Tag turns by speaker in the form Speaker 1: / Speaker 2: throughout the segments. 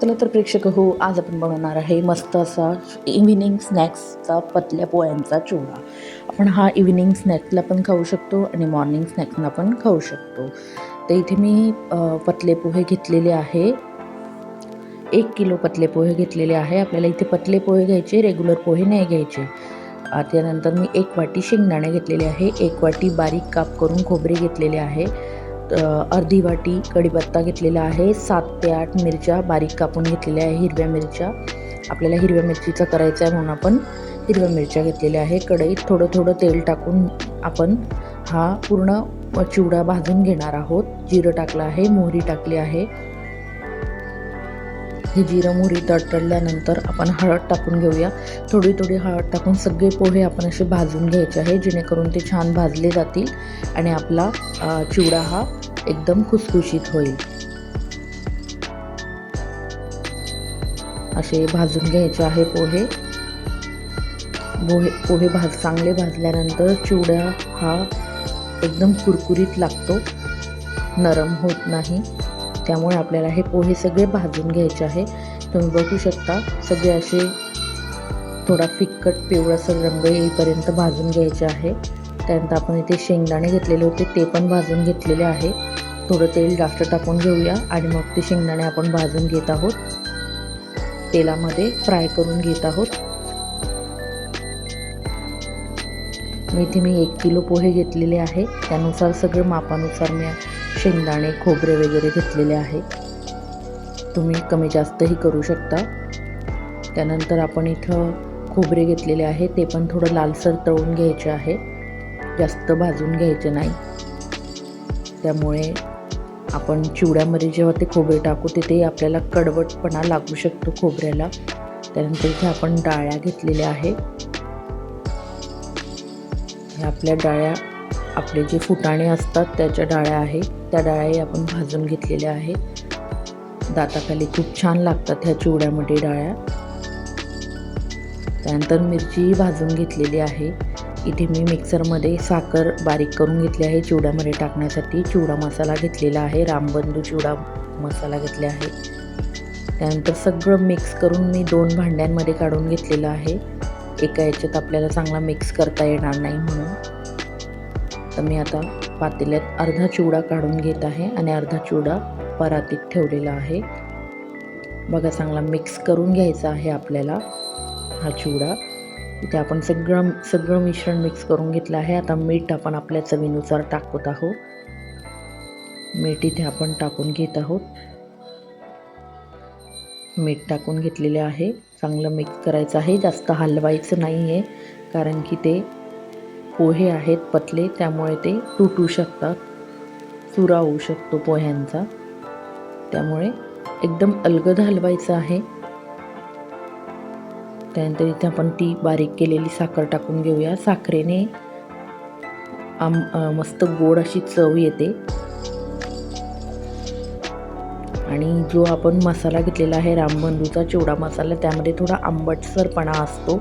Speaker 1: चला तर प्रेक्षक हो, आज आपण बनवणार आहे मस्त असा इव्हिनिंग स्नॅक्सचा पतल्या पोह्यांचा चिवडा. आपण हा इव्हिनिंग स्नॅक्सला पण खाऊ शकतो आणि मॉर्निंग स्नॅक्सला पण खाऊ शकतो. तर इथे मी पतले पोहे घेतलेले आहे. 1 किलो पतले पोहे घेतलेले आहे. आपल्याला इथे पतले पोहे घ्यायचे, रेग्युलर पोहे नाही घ्यायचे. त्यानंतर मी 1 वाटी शेंगदाणे घेतलेले आहे, 1 वाटी बारीक काप करून खोबरे घेतलेले आहे, अर्धी वाटी कढीपत्ता घेतलेला आहे, 7 ते 8 मिरच्या बारीक कापून घेतलेल्या आहे, हिरव्या मिरच्या. आपल्याला हिरव्या मिरचीचा करायचा आहे म्हणून आपण हिरव्या मिरच्या घेतलेल्या आहे. कढईत थोडं थोडं तेल टाकून आपण हा पूर्ण चिवडा भाजून घेणार आहोत. जिरं टाकलं आहे, मोहरी टाकली आहे. हे जिरं मोहरी तडतडल्यानंतर आपण हळद टाकून घेऊया. थोडी थोडी हळद टाकून सगळे पोहे आपण असे भाजून घ्यायचे आहे, जेणेकरून ते छान भाजले जातील आणि आपला चिवडा हा एकदम खुसखुशीत होईल. असे भाजून घ्यायचे आहे पोहे. पोहे चांगले भाजल्यानंतर चिवडा हा एकदम कुरकुरीत लागतो, नरम होत नाही. त्यामुळे आपल्याला हे पोहे सगळे भाजून घ्यायचे आहे. तुम्ही बघू शकता सगळे असे थोडा फिक्कट पिवळसर रंग येईपर्यंत भाजून घ्यायचे आहे. त्यानंतर आपण इथे शेंगदाणे घेतलेले होते ते पण भाजून घेतलेले आहे. थोडं तेल जास्त टाकून घेऊया आणि मग ते शेंगदाणे आपण भाजून घेत आहोत, तेलामध्ये फ्राय करून घेत आहोत. इथे मी 1 किलो पोहे घेतलेले आहे, त्यानुसार सगळं मापानुसार मी शेंगदाणे खोबरे वगैरे घेतलेले आहे. तुम्ही कमी जास्तही करू शकता. त्यानंतर आपण इथं खोबरे घेतलेले आहे, ते पण थोडं लालसर तळून घ्यायचे आहे, जास्त भाजून घ्यायचे नाही. त्यामुळे आपण चिवड्यामध्ये जेव्हा ते खोबरे टाकू तिथे आपल्याला कडवटपणा लागू शकतो खोबऱ्याला. त्यानंतर इथे आपण डाळ्या घेतलेल्या आहे. आपल्या डाळ्या, आपले जे फुटाणे असतात त्याच्या डाळ्या आहे, त्या डाळ्याही आपण भाजून घेतलेल्या आहे. दाताखाली खूप छान लागतात ह्या चिवड्यामध्ये डाळ्या. त्यानंतर मिरचीही भाजून घेतलेली आहे. इथे मी मिक्सरमध्ये साखर बारीक करून घेतली आहे चिवड्यामध्ये टाकण्यासाठी. चिवडा मसाला घेतलेला आहे, रामबंधू चिवडा मसाला घेतला आहे. त्यानंतर सगळं मिक्स करून मी 2 भांड्यांमध्ये काढून घेतलेलं आहे. एका याच्यात आपल्याला चांगला मिक्स करता येणार नाही म्हणून. तर मी आता पातेल्यात अर्धा चिवडा काढून घेत आहे आणि अर्धा चिवडा परातीत ठेवलेला आहे. बघा, चांगला मिक्स करून घ्यायचा आहे आपल्याला हा चिवडा. इथे आपण सगळं मिश्रण मिक्स करून घेतलं आहे. आता मीठ आपण आपल्या चवीनुसार टाकत आहोत. मीठ इथे आपण टाकून घेत आहोत. मीठ टाकून घेतलेले आहे. चांगलं मिक्स करायचं आहे, जास्त हलवायचं नाही आहे, कारण की ते पोहे आहेत पतले, त्यामुळे ते तुटू शकतात, चुरा होऊ शकतो पोह्यांचा. त्यामुळे एकदम अलगद हलवायचं आहे. त्यानंतर इथे आपण ती बारीक केलेली साखर टाकून घेऊया. साखरेने मस्त गोड अशी चव येते. आणि जो आपण मसाला घेतलेला आहे रामबंधूचा चिवडा मसाला, त्यामध्ये थोडा आंबटसरपणा असतो,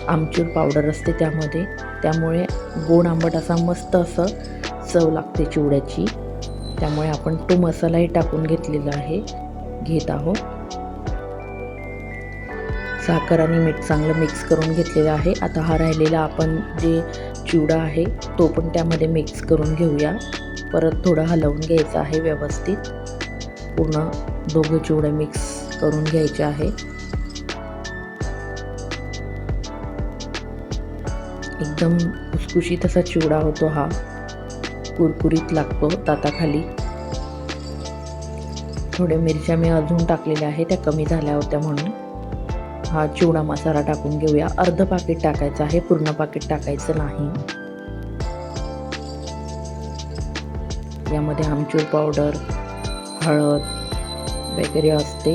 Speaker 1: आमचूर पावडर असते त्यामध्ये, त्यामुळे गोड आंबट असा मस्त असं चव लागते चिवड्याची. त्यामुळे आपण तो मसालाही टाकून घेत आहोत. साखर आणि मीठ चांगलं मिक्स करून घेतलेलं आहे. आता हा राहिलेला आपण जे चिवडा आहे तो पण त्यामध्ये मिक्स करून घेऊया. परत थोडं हलवून घ्यायचं आहे व्यवस्थित. पूर्ण दोघं चिवडे मिक्स करून घ्यायचे आहे. एकदम खुसखुशीत असा चिवडा होतो हा, कुरकुरीत लागतो दाताखाली. थोड्या मिरच्या मी अजून टाकलेल्या आहे, त्या कमी झाल्या होत्या म्हणून. हा चिवडा मसाला टाकून घेऊया. अर्ध पाकीट टाकायचं आहे, पूर्ण पाकीट टाकायचं नाही. यामध्ये आमचूर पावडर, हळद वगैरे असते.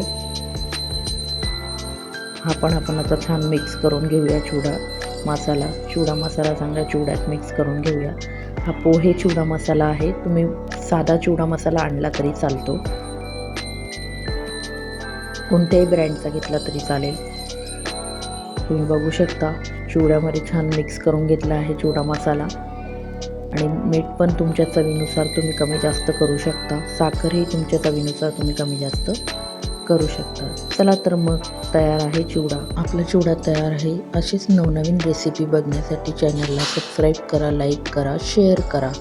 Speaker 1: हा पण आपण आता छान मिक्स करून घेऊया. चिवडा मसाला चांगला चिवड्यात मिक्स करून घेऊया. हा पोहे चिवडा मसाला आहे, तुम्ही साधा चिवडा मसाला आणला तरी चालतो, कोणत्याही ब्रँडचा घेतला तरी चालेल. तुम्ही बघू शकता चिवड्यामध्ये छान मिक्स करून घेतला आहे चिवडा मसाला. आणि मीठ पण तुमच्या चवीनुसार तुम्ही कमी जास्त करू शकता. साखरही तुमच्या चवीनुसार तुम्ही कमी जास्त करू शकता. चला तर मग तयार आहे चिवडा. आपला चिवडा तयार आहे. अशीच नवनवीन रेसिपी बघण्यासाठी चॅनलला सबस्क्राईब करा, लाईक करा, शेअर करा.